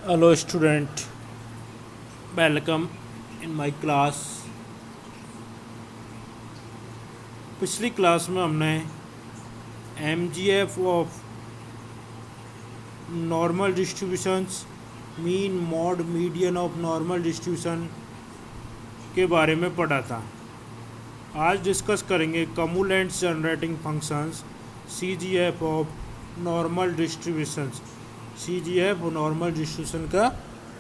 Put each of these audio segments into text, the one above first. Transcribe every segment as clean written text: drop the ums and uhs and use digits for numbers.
Hello student, welcome in my class. पिछली class में हमने MGF of normal distributions, mean mode median of normal distribution के बारे में पढ़ा था। आज डिस्कस करेंगे cumulants generating functions CGF of normal distributions. CGF normal distribution का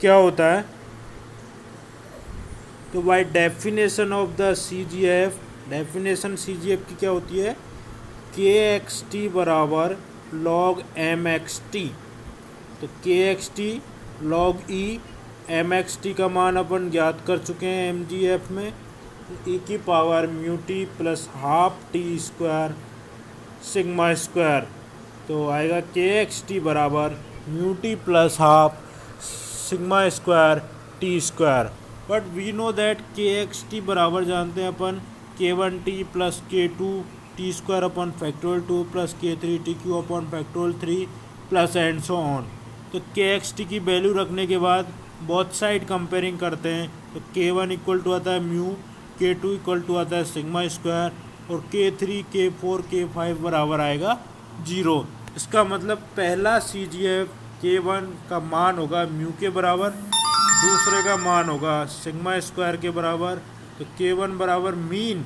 क्या होता है? तो by definition of the CGF, definition CGF की क्या होती है? के एक्स टी बराबर लॉग एम एक्स टी। तो K x T log E M X T का मान अपन ज्ञात कर चुके हैं एम जी एफ में। ई की power mu t plus half t square sigma square. तो आएगा के एक्स टी बराबर mu t plus half sigma square t square. But we know that K x T बराबर जानते हैं अपन K one t plus K two t square upon factorial two plus K three t cube upon factorial three plus and so on. तो K x T की value रखने के बाद both side comparing करते हैं तो के वन इक्वल टू आता है म्यू, के टू इक्वल टू आता है सिग्मा स्क्वायर और के थ्री के फोर के फाइव बराबर आएगा 0। इसका मतलब पहला सी जी एफ के वन का मान होगा म्यू के बराबर, दूसरे का मान होगा सिग्मा स्क्वायर के बराबर। तो के वन बराबर मीन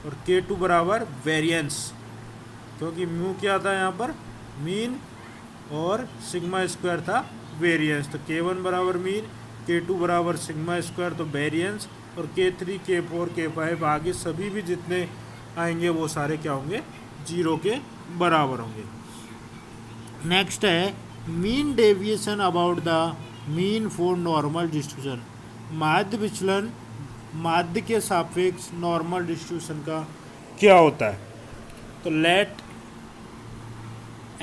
और के टू बराबर वेरिएंस, क्योंकि म्यू क्या था यहाँ पर? मीन, और सिग्मा स्क्वायर था वेरिएंस। तो के वन बराबर मीन, के टू बराबर सिग्मा स्क्वायर तो वेरिएंस, और के थ्री के फोर के फाइव आगे सभी भी जितने आएंगे वो सारे क्या होंगे? 0 के बराबर होंगे। नेक्स्ट है mean deviation about the mean for normal distribution. माध्य विचलन माध्य के सापेक्ष नॉर्मल डिस्ट्रीब्यूशन का क्या होता है? तो let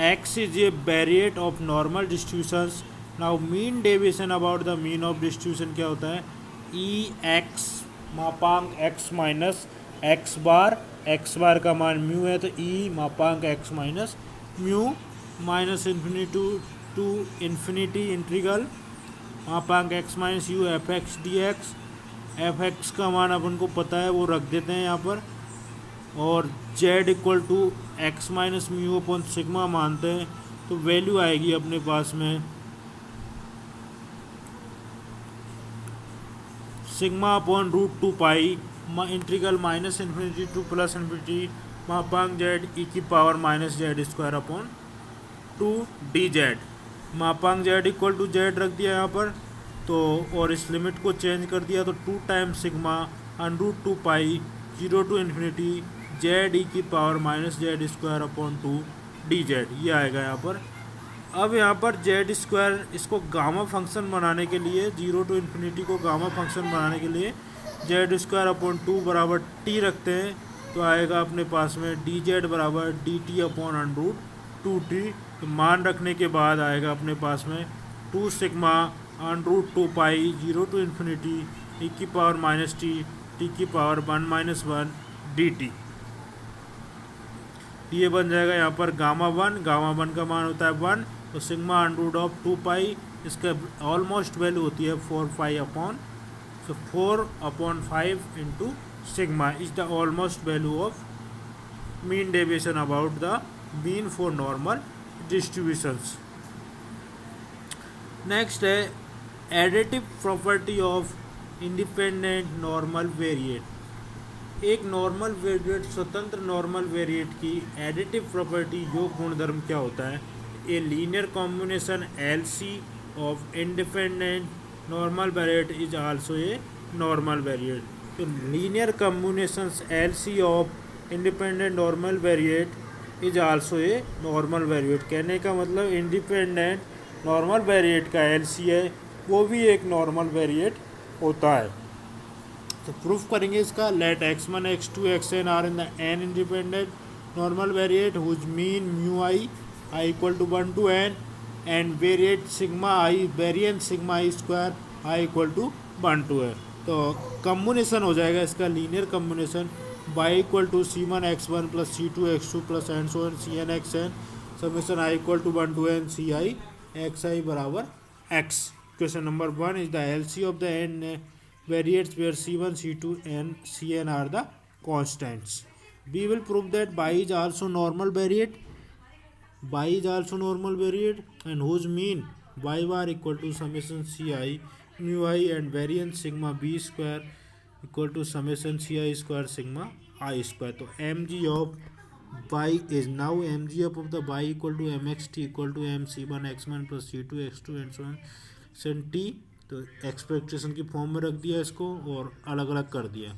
x is a variate of normal distributions. Now mean deviation about the mean of distribution क्या होता है? ई एक्स मापांक एक्स माइनस एक्स बार का मान म्यू है तो ई मापांक x minus mu minus infinity to infinity integral मापांक x minus u f x d x. F x का मान अपन को पता है, वो रख देते हैं यहाँ पर, और z equal to x minus mu upon sigma मानते हैं। तो वैल्यू आएगी अपने पास में sigma upon root two pi integral minus infinity to plus infinity मापांक जेड ई की power minus z square upon two d z. मापांक जेड इक्वल टू जेड रख दिया यहाँ पर, तो और इस लिमिट को चेंज कर दिया तो 2 times sigma on root two pi 0 to infinity z e की power minus z square upon two d z, ये आएगा यहाँ पर। अब यहाँ पर जेड स्क्वायर इसको गामा फंक्शन बनाने के लिए, 0 टू इन्फिनिटी को गामा फंक्शन बनाने के लिए जेड स्क्वायर अपॉन 2 बराबर टी रखते हैं। तो आएगा अपने पास में डी जेड बराबर D T upon on root to T. तो मान रखने के बाद आएगा अपने पास में 2 sigma on root two pi 0 to infinity e की पावर माइनस टी टी की पावर 1 माइनस 1 डी टी। ये बन जाएगा यहाँ पर गामा वन का मान होता है 1, तो सिग्मा अन रूट ऑफ 2 पाई, इसका ऑलमोस्ट वैल्यू होती है 4 pi upon, so 4 upon 5 into sigma is the almost value of mean deviation about the mean for normal distributions. Next है additive property of independent normal variate। एक normal variate स्वतंत्र normal variate की additive property योग गुणधर्म क्या होता है? A linear combination LC of independent normal variate is also a normal variate. तो linear combinations LC of independent normal variate is also a normal variate. कहने का मतलब इंडिपेंडेंट नॉर्मल वेरिएट का LC है, वो भी एक नॉर्मल वेरिएट होता है। तो प्रूफ करेंगे इसका। Let x1 x2 xn are in the n independent normal variate whose mean mu i equal to 1 to n and variate sigma i variant sigma i square i equal to 1 to n। तो combination हो जाएगा इसका linear combination y equal to c1 x1 plus c2 x2 plus and so n c n x n summation i equal to 1 to n c I x आई बराबर x। Question number 1 is the LC of the n variates where C1, C2 and Cn are the constants. We will prove that y is also normal variate. Y is also normal variate and whose mean y bar equal to summation Ci mu I and variance sigma b square equal to summation Ci square sigma I square. तो mg of y is now mg of the y equal to mxt equal to mc1 x1 plus c2 x2 and so on सन t. तो expectation की form में रख दिया इसको और अलग अलग कर दिया.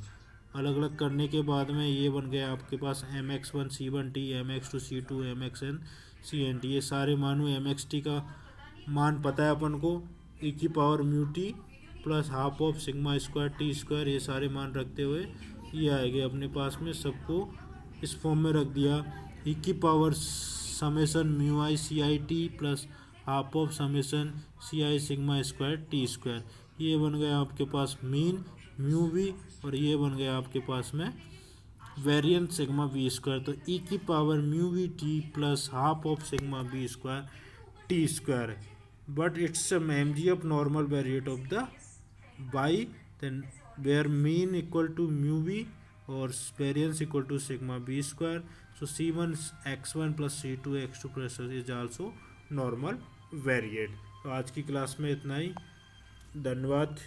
अलग अलग करने के बाद में ये बन गया आपके पास M x one c one t, M x two c two, M x n c n t. ये सारे मानो एम एक्स टी का मान पता है अपन को, ई की power mu t plus half of sigma square t square. ये सारे मान रखते हुए ये आएंगे अपने पास में. सबको इस फॉर्म में रख दिया. ई की power summation mu i c i t plus half of summation c i sigma square t square. ये बन गया आपके पास मीन म्यू वी और ये बन गया आपके पास में वेरिएंट सिग्मा वी स्क्वायर. तो ई की power mu v t plus half of sigma b square t square. But it's M G of normal variate of the by then where mean equal to mu v और variance equal to sigma b square. So C1 x1 plus C2 x2 plus is also normal variate. तो आज की class में इतना ही. धन्यवाद.